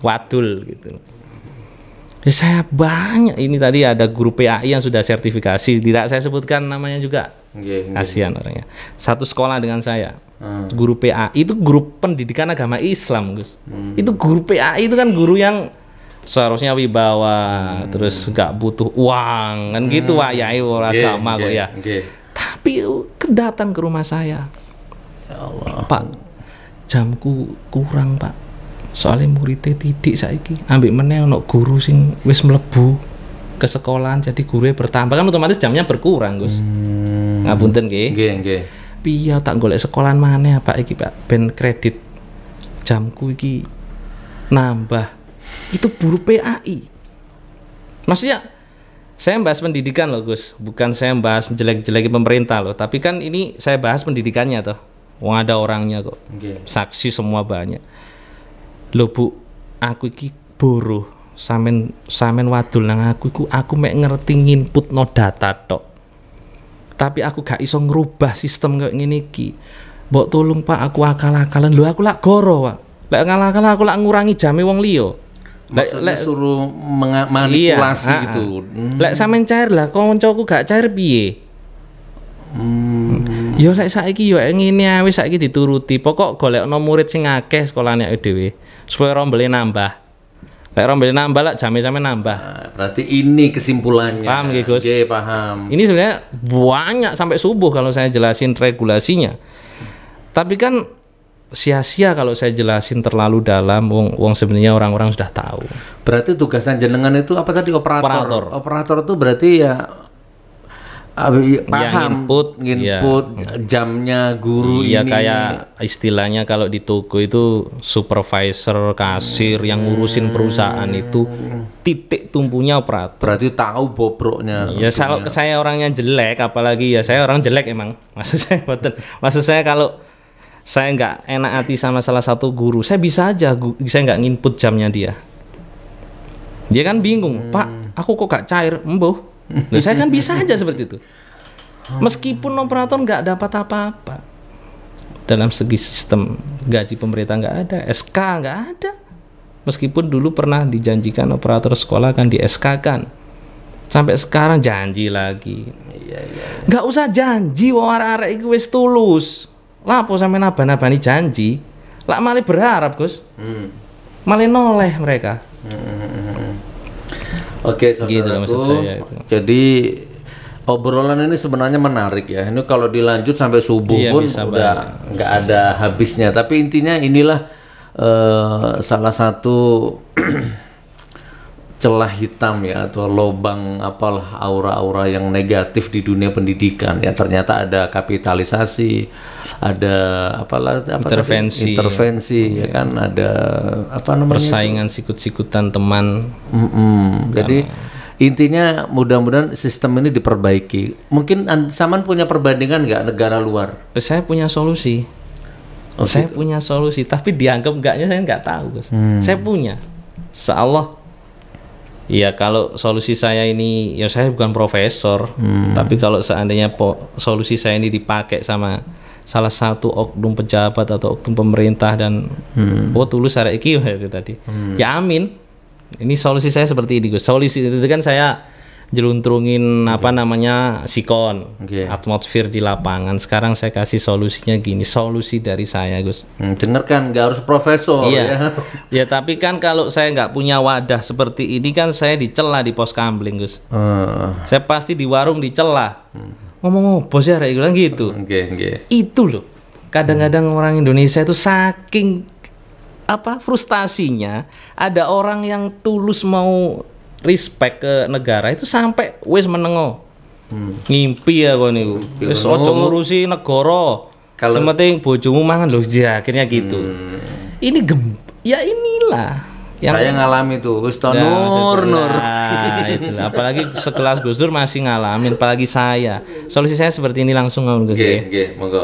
wadul gitu. Ya saya banyak, ini tadi ada guru PAI yang sudah sertifikasi, tidak saya sebutkan namanya juga. Kasihan orangnya. Satu sekolah dengan saya. Guru PAI itu guru pendidikan agama Islam, Gus. Itu guru PAI itu kan guru yang seharusnya wibawa, terus nggak butuh uang kan gitu wayai agama kok ya. Tapi kedatang ke rumah saya. Ya Allah. Pak, jamku kurang Pak, soalnya muridnya tidik saiki ambek meneh ono guru sing wis mlebu ke sekolahan, jadi gurunya bertambah kan otomatis jamnya berkurang Gus. Ngapunten nggih. Nggih. Piye tak golek sekolahan maneh Pak iki Pak, ben kredit jamku iki nambah. Itu guru PAI. Maksudnya saya bahas pendidikan loh Gus, bukan saya bahas jelek-jelekin pemerintah loh, tapi kan ini saya bahas pendidikannya toh. Wong ada orangnya kok. Saksi semua banyak. Loh Bu, aku iki buruh. Samen wadul nang aku mek ngerti nginput no data tok. Tapi aku gak iso ngerubah sistem kayak ngene iki. Mbok tolong Pak, aku akal-akalan. Lho aku lak goro, Pak. Lek akal-akalan aku lak ngurangi jame wong liya. Lek suruh manipulasi gitu. Lek sampean cair lah, koncoku gak cair piye? Yo lek saiki yo ngene wis saiki dituruti. Pokok golekno murid sing akeh sekolahane dhewe supaya rombele nambah. Lek rombele nambah lek jame sampe nambah. Nah, berarti ini kesimpulannya. Paham nggih, Gus? Nggih, paham. Ini sebenarnya banyak sampai subuh kalau saya jelasin regulasinya. Tapi kan sia-sia kalau saya jelasin terlalu dalam, wong sebenarnya orang-orang sudah tahu. Berarti tugasan jenengan itu apa tadi, operator? Operator itu berarti ya paham, nginput jamnya guru iya, ini. Kayak istilahnya kalau di toko itu supervisor, kasir yang ngurusin perusahaan itu titik tumpunya operator. Berarti tahu bobroknya. Ya kalau saya orangnya jelek, apalagi ya saya orang jelek emang. Maksud saya kalau saya nggak enak hati sama salah satu guru, saya bisa aja saya nggak nginput jamnya dia. Dia kan bingung, Pak, aku kok gak cair, embuh. Loh, saya kan bisa aja seperti itu. Meskipun operator nggak dapat apa-apa dalam segi sistem gaji pemerintah nggak ada, SK nggak ada. Meskipun dulu pernah dijanjikan operator sekolah kan di SK kan, sampai sekarang janji lagi. Nggak usah janji, wong arek-arek iki wis tulus. Lapo sampe nabah-nabani janji, lak malah berharap Gus, malah noleh mereka. Oke, saudaraku. Gitu saya itu. Jadi obrolan ini sebenarnya menarik ya. Ini kalau dilanjut sampai subuh pun udah nggak ada habisnya. Tapi intinya inilah salah satu celah hitam ya, atau lobang apalah, aura-aura yang negatif di dunia pendidikan ya. Ternyata ada kapitalisasi, ada intervensi ya kan, ada apa namanya, persaingan sikut-sikutan teman. Jadi intinya mudah-mudahan sistem ini diperbaiki. Mungkin Saman punya perbandingan nggak negara luar? Saya punya solusi. Saya punya solusi, tapi dianggap enggaknya saya nggak tahu Gus. Saya punya, insyaallah. Ya kalau solusi saya ini, ya saya bukan profesor, tapi kalau seandainya solusi saya ini dipakai sama salah satu oknum pejabat atau oknum pemerintah dan tulus arek iki tadi. Ya amin. Ini solusi saya seperti ini Gus. Solusi itu kan saya jeluntrungin sikon, atmosfer di lapangan. Sekarang saya kasih solusinya gini, solusi dari saya Gus. Dengarkan, nggak harus profesor ya. Ya tapi kan kalau saya nggak punya wadah seperti ini kan saya dicela di pos kamling Gus. Saya pasti di warung dicela. Ngomong bos ya bilang gitu. Itu loh. Kadang-kadang orang Indonesia itu saking frustasinya ada orang yang tulus mau respect ke negara itu sampai wis menengo. Ngimpi ya kok niku. Wis aja ngurusi negara. Kalau penting bojomu mangan lho, akhirnya gitu. Ini ya inilah yang saya ngalami tuh Ustaz Nur. Itulah. Apalagi sekelas Gus Dur masih ngalamin, apalagi saya. Solusi saya seperti ini langsung Gus.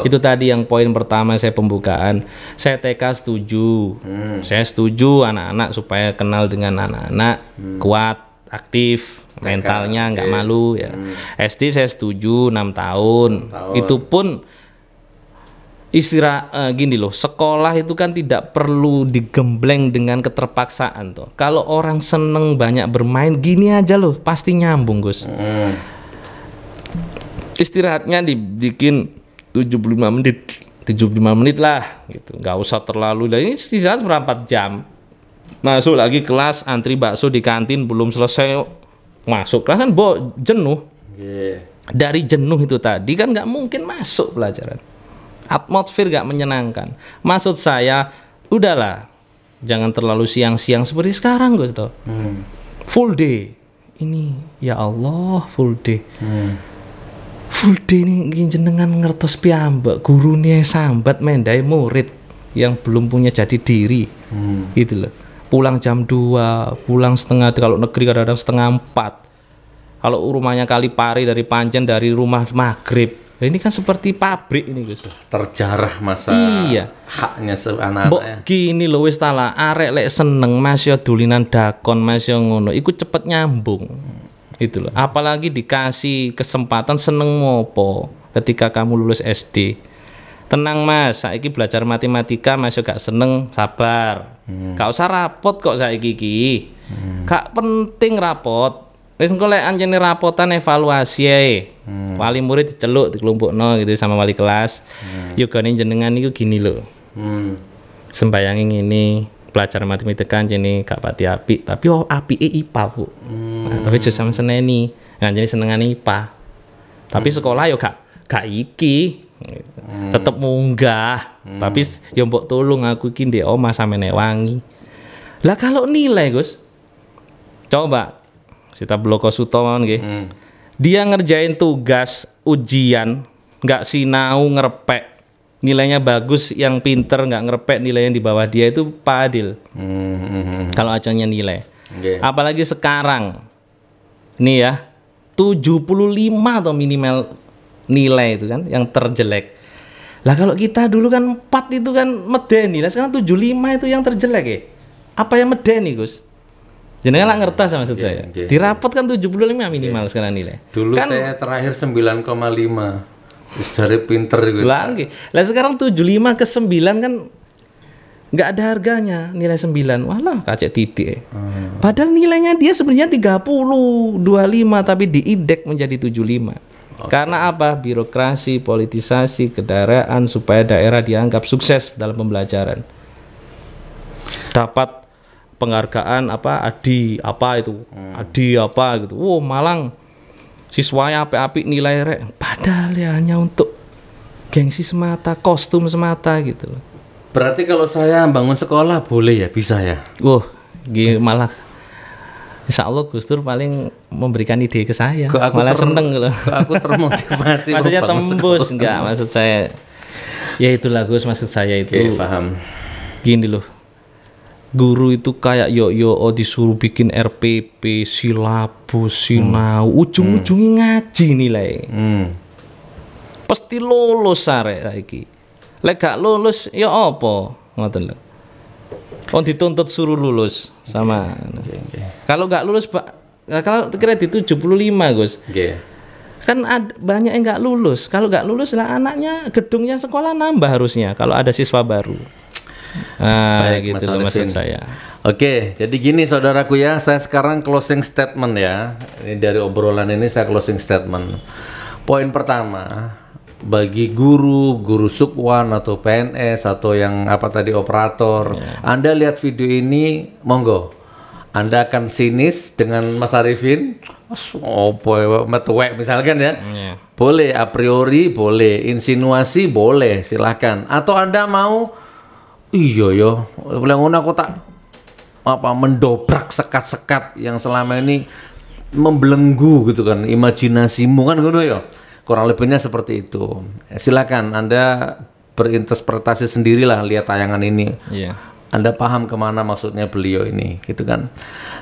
Itu tadi yang poin pertama saya pembukaan. Saya TK setuju. Saya setuju anak-anak supaya kenal dengan anak-anak, kuat, aktif, mentalnya nggak malu ya. SD saya setuju 6 tahun. Itu pun gini loh, sekolah itu kan tidak perlu digembleng dengan keterpaksaan tuh. Kalau orang seneng banyak bermain gini aja loh, pasti nyambung Gus. Istirahatnya dibikin 75 menit lah gitu. Nggak usah terlalu, ini istirahat berapa jam. Masuk lagi kelas, antri bakso di kantin belum selesai masuk kelas kan jenuh. Dari jenuh itu tadi kan nggak mungkin masuk pelajaran. Atmosfer gak menyenangkan. Maksud saya, udahlah, jangan terlalu siang-siang seperti sekarang Gus toh. Full day. Ini ya Allah, full day. Full day ini jenengan ngertos piyambak, gurune sambat mendai murid yang belum punya jati diri. Gitu loh. Pulang jam 2, pulang setengah, kalau negeri kadang-kadang setengah 4. Kalau rumahnya Kalipari dari Panjen, dari rumah maghrib. Ini kan seperti pabrik ini Gus. Terjarah masa haknya anak-anaknya. Gini loh wis tala arek lek seneng masih dulinan dakon masih ngono, iku cepet nyambung. Itu loh. Apalagi dikasih kesempatan seneng ngopo ketika kamu lulus SD. Tenang Mas, saiki belajar matematika masih gak seneng, sabar. Gak usah rapot kok saiki iki. Gak penting rapot. Wis engko lek anjene rapotan evaluasi ae. Wali murid diceluk dikelompokno gitu sama wali kelas. Yogane jenengan niku gini lho. Sembayangi ngene, pelajaran matematika anjene gak pati apik, tapi apike IPA, Bu. Nah, tapi aja sampe seneni. Anjene senengane IPA. Tapi sekolah yo gak iki. Tetep munggah. Tapi yo mbok tolong aku iki ndek omah sampe nek wangi. Lah kalau nilai, Gus. Coba Sita Bloko Sutoman nggih. Dia ngerjain tugas ujian, nggak sinau ngerepek, nilainya bagus, yang pinter nggak ngerepek nilainya di bawah dia itu Pak Adil. Kalau acuannya nilai. Apalagi sekarang, nih ya, 75 atau minimal nilai itu kan yang terjelek. Lah kalau kita dulu kan 4 itu kan medeni, lah sekarang 75 itu yang terjelek ya. Apa yang medeni Gus? Jenengan lah ngertas maksud saya. Di rapot kan 75 minimal sekarang nilai. Dulu kan, saya terakhir 9,5. Dari pinter gitu. Lah sekarang 75 ke 9 kan nggak ada harganya nilai 9. Walah kacek titik. Padahal nilainya dia sebenarnya 30, 25 tapi diindeks menjadi 75. Karena apa? Birokrasi, politisasi, kedaraan supaya daerah dianggap sukses dalam pembelajaran. Dapat penghargaan Adi gitu. Malang siswanya apik-apik nilai rek. Padahal ya hanya untuk gengsi semata, kostum semata gitu. Berarti kalau saya bangun sekolah boleh ya, bisa ya? Malah Insya Allah Gus Dur paling memberikan ide ke saya. Malah seneng loh. Aku termotivasi. Maksudnya tembus enggak? Maksud saya ya itulah Gus, maksud saya itu. Paham. Gini loh. Guru itu kayak disuruh bikin RPP, silabus, sinau, ujung-ujungnya ngaji nilai. Pasti lulus arek saiki. Lek gak lulus ya apa? Ngoten lho. Dituntut suruh lulus sama. Kalau gak lulus kalau kredit 75 Gus. Kan banyak yang gak lulus. Kalau gak lulus lah anaknya gedungnya sekolah nambah harusnya kalau ada siswa baru. Baik, gitu loh maksud saya. Oke, jadi gini saudaraku ya, saya sekarang closing statement ya. Ini dari obrolan ini saya closing statement. Poin pertama, bagi guru sukwan atau PNS atau yang operator, Anda lihat video ini, monggo. Anda akan sinis dengan Mas Arifin, metuwek misalkan ya. Boleh, a priori boleh, insinuasi boleh, silahkan. Atau Anda mau Iya yo, oleh ngono aku tak mendobrak sekat-sekat yang selama ini membelenggu gitu kan imajinasimu kan ngono ya. Kurang lebihnya seperti itu. Silakan Anda berinterpretasi sendirilah lihat tayangan ini. Iya. Anda paham kemana maksudnya beliau ini, gitu kan.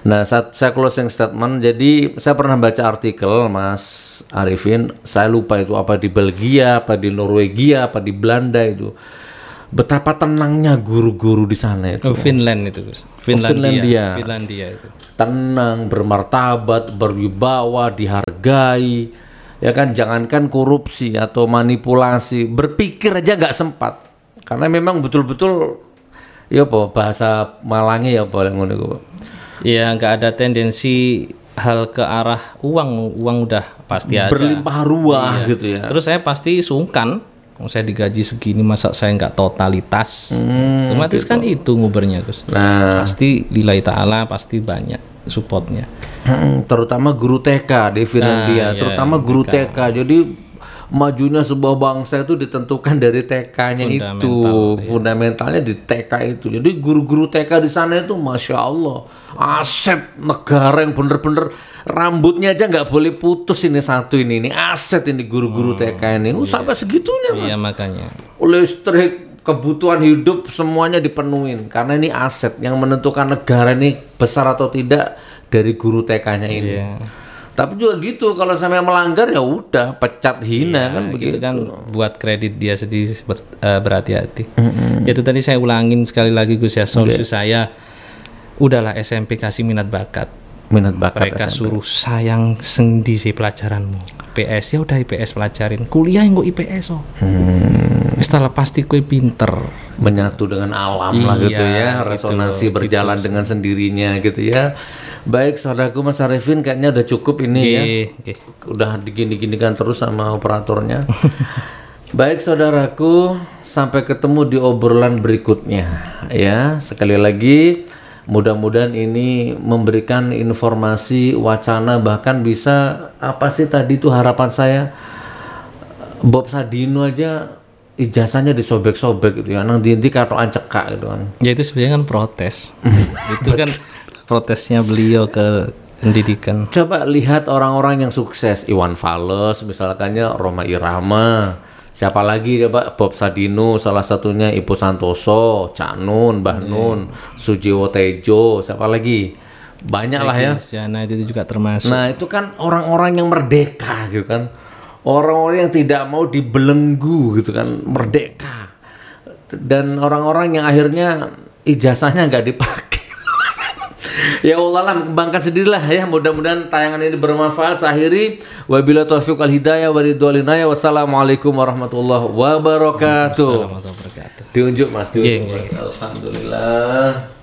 Nah, saat saya closing statement, jadi saya pernah baca artikel Mas Arifin, saya lupa itu apa di Belgia, apa di Norwegia, apa di Belanda itu. Betapa tenangnya guru-guru di sana itu. Finland itu, Gus. Finlandia itu. Tenang, bermartabat, berwibawa, dihargai. Ya kan, jangankan korupsi atau manipulasi, berpikir aja nggak sempat. Karena memang betul-betul ya apa bahasa Malangnya ya apa ngono iku. Ya nggak ada tendensi hal ke arah uang udah pasti ada. Berlimpah ruah gitu ya. Terus saya pasti sungkan, saya digaji segini masa saya nggak totalitas. Otomatis kan itu ngubernya Gus. Nah, Pasti lillahi ta'ala pasti banyak supportnya. terutama guru TK di Finlandia, terutama guru TK. Jadi majunya sebuah bangsa itu ditentukan dari TK-nya itu, fundamentalnya di TK itu. Jadi guru-guru TK di sana itu masya Allah aset negara yang bener-bener rambutnya aja nggak boleh putus ini satu ini aset ini guru-guru TK ini. Sampai segitunya Mas. Iya makanya. Listrik, kebutuhan hidup semuanya dipenuhin karena ini aset yang menentukan negara ini besar atau tidak dari guru TK-nya ini. Iya. Tapi juga gitu kalau sampai melanggar ya udah pecat hina kan begitu kan buat kredit dia sendiri berhati-hati. Itu tadi saya ulangin sekali lagi Gus ya, solusi saya udahlah SMP kasih minat bakat. Mereka SMP. Suruh sayang sendi sih pelajaranmu. IPS ya udah IPS pelajarin. Kuliah yang IPS setelah pasti kue pinter. Menyatu dengan alam lah gitu ya, resonansi berjalan dengan sendirinya gitu ya. Baik saudaraku Mas Arifin, kayaknya udah cukup ini ya. Udah digini-ginikan terus sama operatornya. Baik saudaraku, sampai ketemu di obrolan berikutnya ya. Sekali lagi mudah-mudahan ini memberikan informasi, wacana, bahkan bisa apa sih tadi itu harapan saya, Bob Sadino aja ijazahnya disobek-sobek gitu ya. Nang dinti katokan cekak gitu kan. Ya itu sebenarnya kan protes. Itu kan protesnya beliau ke pendidikan. Coba lihat orang-orang yang sukses, Iwan Fals misalkannya, Rhoma Irama, siapa lagi coba, Bob Sadino salah satunya, Ibu Santoso, Cak Nun, Mbah Nun, Sujiwo Tejo, siapa lagi, banyak lah ya. Nah itu juga termasuk. Nah itu kan orang-orang yang merdeka gitu kan, orang-orang yang tidak mau dibelenggu gitu kan, merdeka, dan orang-orang yang akhirnya ijazahnya nggak dipakai. Ya Allah lah, kembangkan sendirilah ya. Mudah-mudahan tayangan ini bermanfaat. Saya akhiri, wabillahi taufiq wal hidayah wa ridwal inayah. Wassalamualaikum warahmatullahi wabarakatuh. Diunjuk Mas, diunjuk Mas. Alhamdulillah.